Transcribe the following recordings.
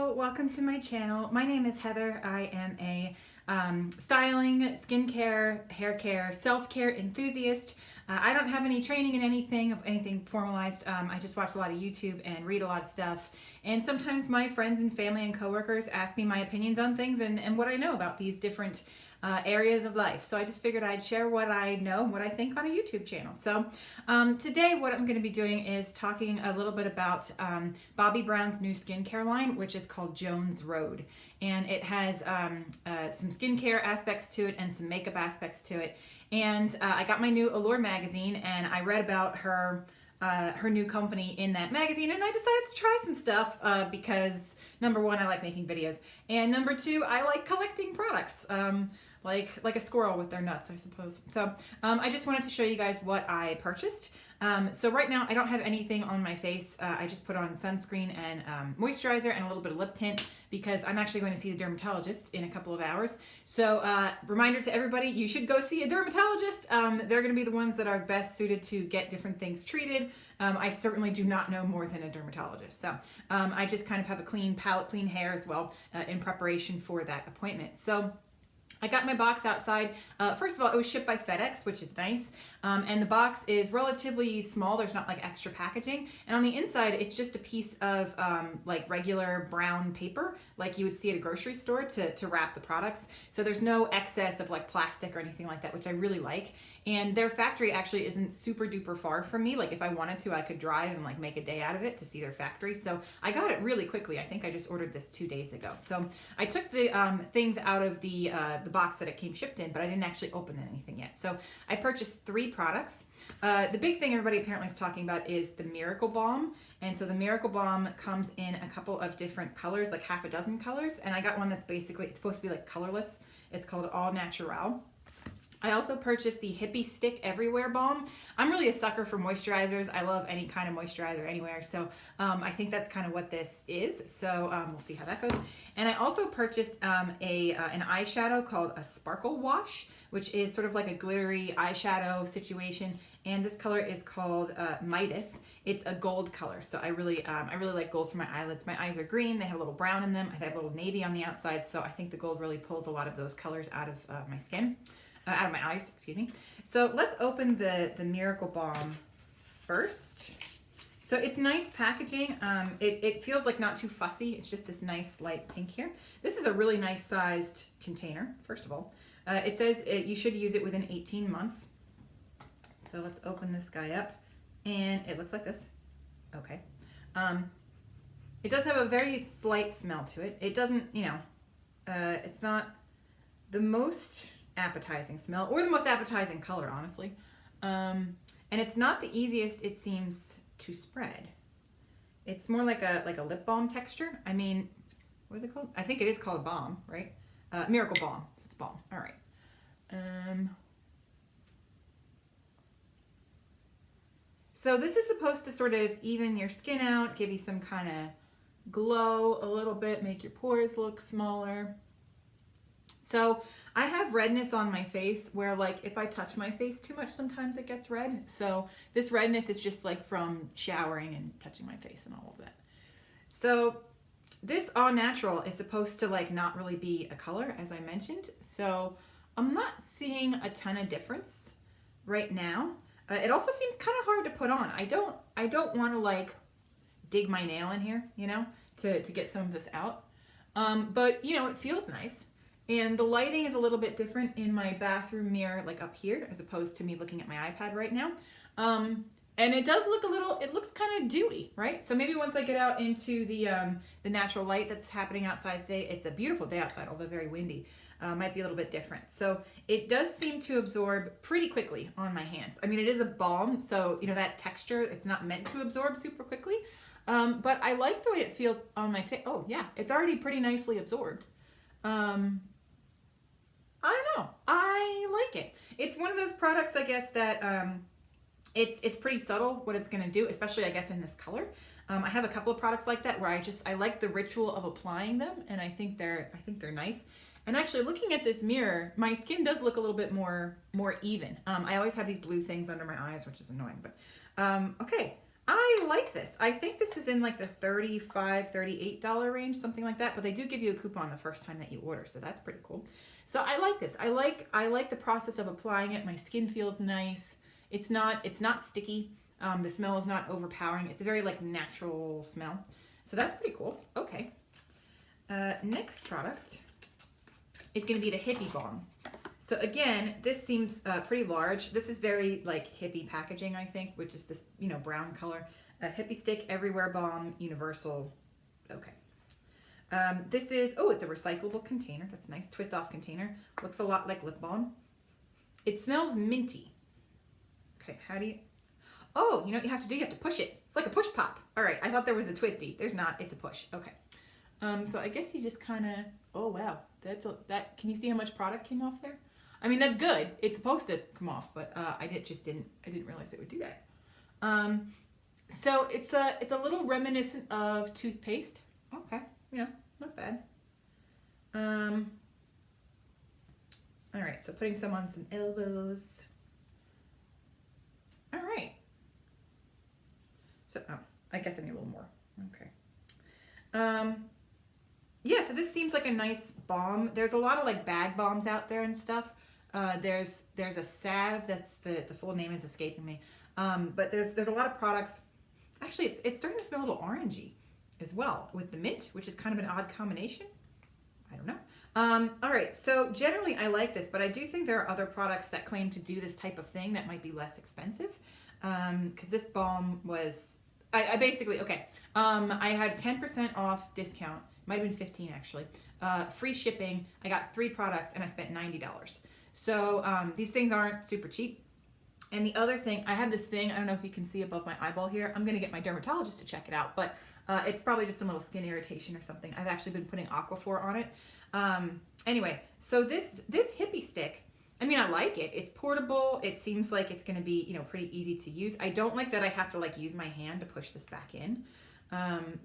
Hello, welcome to my channel. My name is Heather. I am a styling, skincare, hair care, self-care enthusiast. I don't have any training in anything formalized. I just watch a lot of YouTube and read a lot of stuff. And sometimes my friends and family and coworkers ask me my opinions on things and what I know about these different areas of life. So I just figured I'd share what I know and what I think on a YouTube channel. So today what I'm going to be doing is talking a little bit about Bobbi Brown's new skincare line, which is called Jones Road. And it has some skincare aspects to it and some makeup aspects to it. And I got my new Allure magazine and I read about her new company in that magazine, and I decided to try some stuff because number one, I like making videos, and number two, I like collecting products. Like a squirrel with their nuts, I suppose. So I just wanted to show you guys what I purchased. So right now I don't have anything on my face. I just put on sunscreen and moisturizer and a little bit of lip tint because I'm actually going to see the dermatologist in a couple of hours. So reminder to everybody, you should go see a dermatologist. They're going to be the ones that are best suited to get different things treated. I certainly do not know more than a dermatologist. So I just kind of have a clean palette, clean hair as well in preparation for that appointment. So I got my box outside. First of all, it was shipped by FedEx, which is nice. And the box is relatively small. There's not like extra packaging. And on the inside, it's just a piece of like regular brown paper, like you would see at a grocery store to wrap the products. So there's no excess of like plastic or anything like that, which I really like. And their factory actually isn't super duper far from me. Like if I wanted to, I could drive and like make a day out of it to see their factory. So I got it really quickly. I think I just ordered this 2 days ago. So I took the things out of the box that it came shipped in, but I didn't actually open anything yet. So I purchased 3 products. The big thing everybody apparently is talking about is the Miracle Balm. And so the Miracle Balm comes in a couple of different colors, like half a dozen colors. And I got one that's basically, it's supposed to be like colorless. It's called All Natural. I also purchased the Hippie Stick Everywhere Balm. I'm really a sucker for moisturizers. I love any kind of moisturizer anywhere. So I think that's kind of what this is. So we'll see how that goes. And I also purchased an eyeshadow called a Sparkle Wash, which is sort of like a glittery eyeshadow situation. And this color is called Midas. It's a gold color. So I really like gold for my eyelids. My eyes are green. They have a little brown in them. I have a little navy on the outside. So I think the gold really pulls a lot of those colors out of my skin. Out of my eyes, excuse me. So let's open the Miracle Balm first. So it's nice packaging. It feels like not too fussy. It's just this nice light pink here. This is a really nice sized container, first of all. It says you should use it within 18 months. So let's open this guy up. And it looks like this. Okay. It does have a very slight smell to it. It doesn't, it's not the most appetizing smell or the most appetizing color, honestly. And it's not the easiest, it seems, to spread. It's more like a lip balm texture. I mean, what is it called? I think it is called a balm, right? Miracle Balm. So it's balm. All right. So this is supposed to sort of even your skin out, give you some kind of glow a little bit, make your pores look smaller. So I have redness on my face where like if I touch my face too much, sometimes it gets red. So this redness is just like from showering and touching my face and all of that. So this All Natural is supposed to like not really be a color, as I mentioned. So I'm not seeing a ton of difference right now. It also seems kind of hard to put on. I don't want to like dig my nail in here, to get some of this out. But it feels nice. And the lighting is a little bit different in my bathroom mirror, like up here, as opposed to me looking at my iPad right now. And it does look it looks kind of dewy, right? So maybe once I get out into the natural light that's happening outside today, it's a beautiful day outside, although very windy, might be a little bit different. So it does seem to absorb pretty quickly on my hands. I mean, it is a balm, so that texture, it's not meant to absorb super quickly. But I like the way it feels on my face. Oh yeah, it's already pretty nicely absorbed. I don't know. I like it. It's one of those products, I guess, that it's pretty subtle what it's going to do, especially, I guess, in this color. I have a couple of products like that where I like the ritual of applying them, and I think they're nice. And actually, looking at this mirror, my skin does look a little bit more even. I always have these blue things under my eyes, which is annoying, but okay. I like this. I think this is in like the $35, $38 range, something like that. But they do give you a coupon the first time that you order, so that's pretty cool. So I like this. I like the process of applying it. My skin feels nice. It's not sticky. The smell is not overpowering. It's a very like natural smell. So that's pretty cool. Okay. Next product is going to be the Hippie Balm. So again, this seems pretty large. This is very like hippie packaging, I think, which is this, you know, brown color. A Hippie Stick Everywhere Balm, universal. Okay. This is, oh, it's a recyclable container. That's nice. Twist off container. Looks a lot like lip balm. It smells minty. Okay, how do you, oh, you know what you have to do? You have to push it. It's like a push pop. All right, I thought there was a twisty. There's not, it's a push. Okay. So I guess you just kind of, oh wow, can you see how much product came off there? I mean, that's good. It's supposed to come off, but I didn't realize it would do that. So it's a little reminiscent of toothpaste. Okay, yeah, not bad. All right, so putting some on some elbows. All right. So, oh, I guess I need a little more. Okay. Yeah, so this seems like a nice balm. There's a lot of like bag balms out there and stuff. There's a salve that's the full name is escaping me. But there's a lot of products. Actually, it's starting to smell a little orangey as well with the mint, which is kind of an odd combination. I don't know. All right, so generally I like this, but I do think there are other products that claim to do this type of thing that might be less expensive. Because this balm was, I basically, okay, I had 10% off discount, might have been 15 actually, free shipping. I got 3 products and I spent $90. So these things aren't super cheap. And the other thing, I have this thing, I don't know if you can see above my eyeball here. I'm gonna get my dermatologist to check it out, but it's probably just some little skin irritation or something. I've actually been putting Aquaphor on it. Anyway, so this Hippie Stick, I mean, I like it. It's portable. It seems like it's going to be, you know, pretty easy to use. I don't like that I have to like use my hand to push this back in.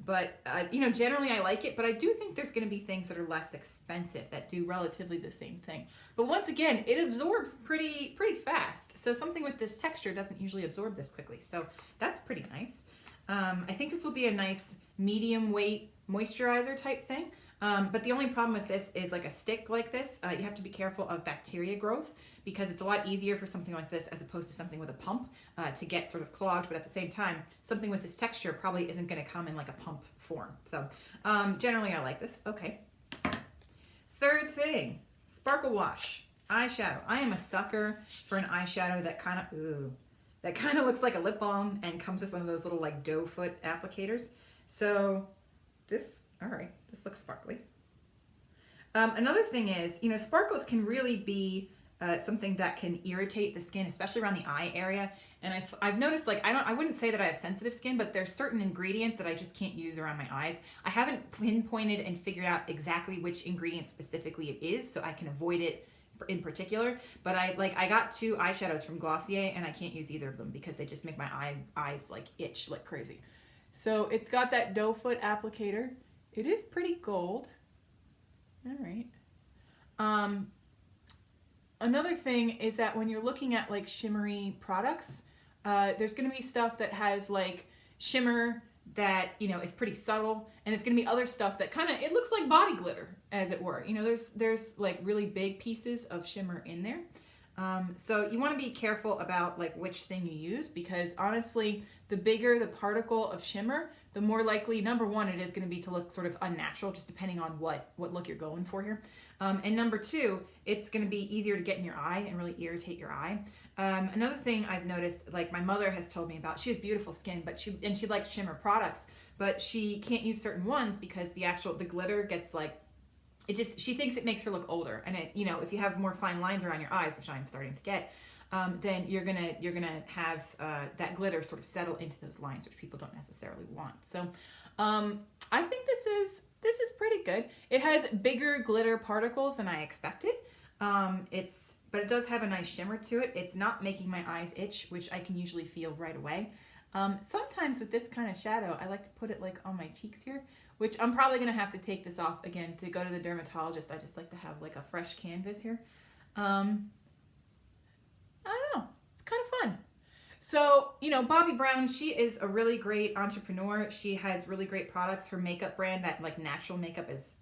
But you know, generally I like it, but I do think there's going to be things that are less expensive that do relatively the same thing. But once again, it absorbs pretty fast. So something with this texture doesn't usually absorb this quickly. So that's pretty nice. I think this will be a nice medium weight moisturizer type thing. But the only problem with this is like a stick like this, you have to be careful of bacteria growth because it's a lot easier for something like this as opposed to something with a pump to get sort of clogged. But at the same time, something with this texture probably isn't going to come in like a pump form. So generally I like this. Okay. Third thing, Sparkle Wash eyeshadow. I am a sucker for an eyeshadow that kind of looks like a lip balm and comes with one of those little like doe foot applicators. So this, all right, this looks sparkly. Another thing is, you know, sparkles can really be something that can irritate the skin, especially around the eye area. And I've noticed, like, I wouldn't say that I have sensitive skin, but there's certain ingredients that I just can't use around my eyes. I haven't pinpointed and figured out exactly which ingredient specifically it is, so I can avoid it in particular. But I got 2 eyeshadows from Glossier, and I can't use either of them because they just make my eyes like itch like crazy. So it's got that doe foot applicator. It is pretty gold. All right. Another thing is that when you're looking at like shimmery products, there's going to be stuff that has like shimmer that, you know, is pretty subtle, and it's going to be other stuff that kind of, it looks like body glitter, as it were. You know, there's like really big pieces of shimmer in there. So you want to be careful about like which thing you use, because honestly, the bigger the particle of shimmer, the more likely, number one, it is going to be to look sort of unnatural, just depending on what look you're going for here. And number two, it's going to be easier to get in your eye and really irritate your eye. Another thing I've noticed, like my mother has told me about, she has beautiful skin, but she likes shimmer products, but she can't use certain ones because the glitter gets like, she thinks it makes her look older. And it, you know, if you have more fine lines around your eyes, which I'm starting to get, then you're gonna have that glitter sort of settle into those lines, which people don't necessarily want. So I think this is pretty good. It has bigger glitter particles than I expected. But it does have a nice shimmer to it. It's not making my eyes itch, which I can usually feel right away. Sometimes with this kind of shadow, I like to put it like on my cheeks here, which I'm probably gonna have to take this off again to go to the dermatologist. I just like to have like a fresh canvas here. I don't know, it's kind of fun. So, Bobbi Brown, she is a really great entrepreneur. She has really great products. Her makeup brand, that like natural makeup it's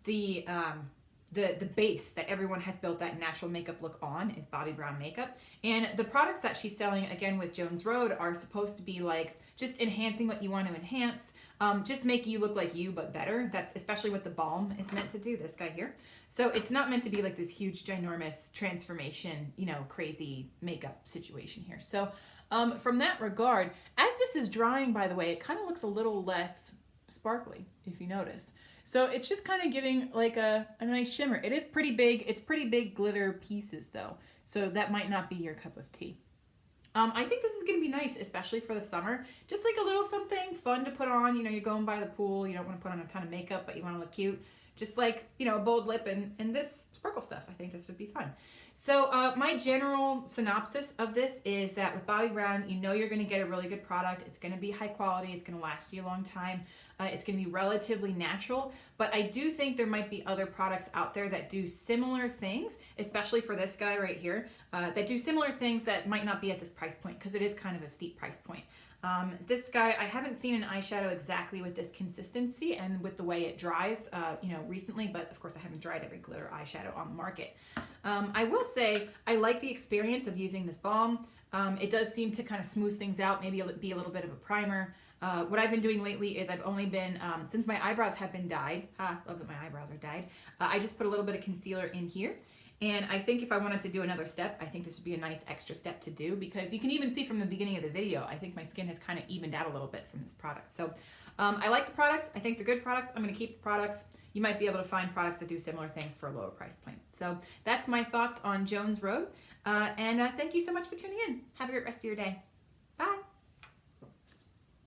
the the base that everyone has built that natural makeup look on is Bobbi Brown makeup. And the products that she's selling, again with Jones Road, are supposed to be like just enhancing what you want to enhance, just make you look like you but better. That's especially what the Balm is meant to do, this guy here. So it's not meant to be like this huge ginormous transformation, crazy makeup situation here. So from that regard, as this is drying, by the way, it kind of looks a little less sparkly, if you notice. So it's just kind of giving like a nice shimmer. It is pretty big. It's pretty big glitter pieces though. So that might not be your cup of tea. I think this is going to be nice, especially for the summer. Just like a little something fun to put on. You're going by the pool. You don't want to put on a ton of makeup, but you want to look cute. Just like, a bold lip and this sparkle stuff. I think this would be fun. So my general synopsis of this is that with Bobbi Brown, you're going to get a really good product. It's going to be high quality. It's going to last you a long time. It's going to be relatively natural, but I do think there might be other products out there that do similar things, especially for this guy right here, that do similar things that might not be at this price point, because it is kind of a steep price point. This guy, I haven't seen an eyeshadow exactly with this consistency and with the way it dries, recently, but of course I haven't dried every glitter eyeshadow on the market. I will say I like the experience of using this balm. It does seem to kind of smooth things out, maybe be a little bit of a primer. What I've been doing lately is I've only been, since my eyebrows have been dyed, love that my eyebrows are dyed, I just put a little bit of concealer in here. And I think if I wanted to do another step, I think this would be a nice extra step to do, because you can even see from the beginning of the video, I think my skin has kind of evened out a little bit from this product. So I like the products. I think they're good products. I'm going to keep the products. You might be able to find products that do similar things for a lower price point. So that's my thoughts on Jones Road. And thank you so much for tuning in. Have a great rest of your day.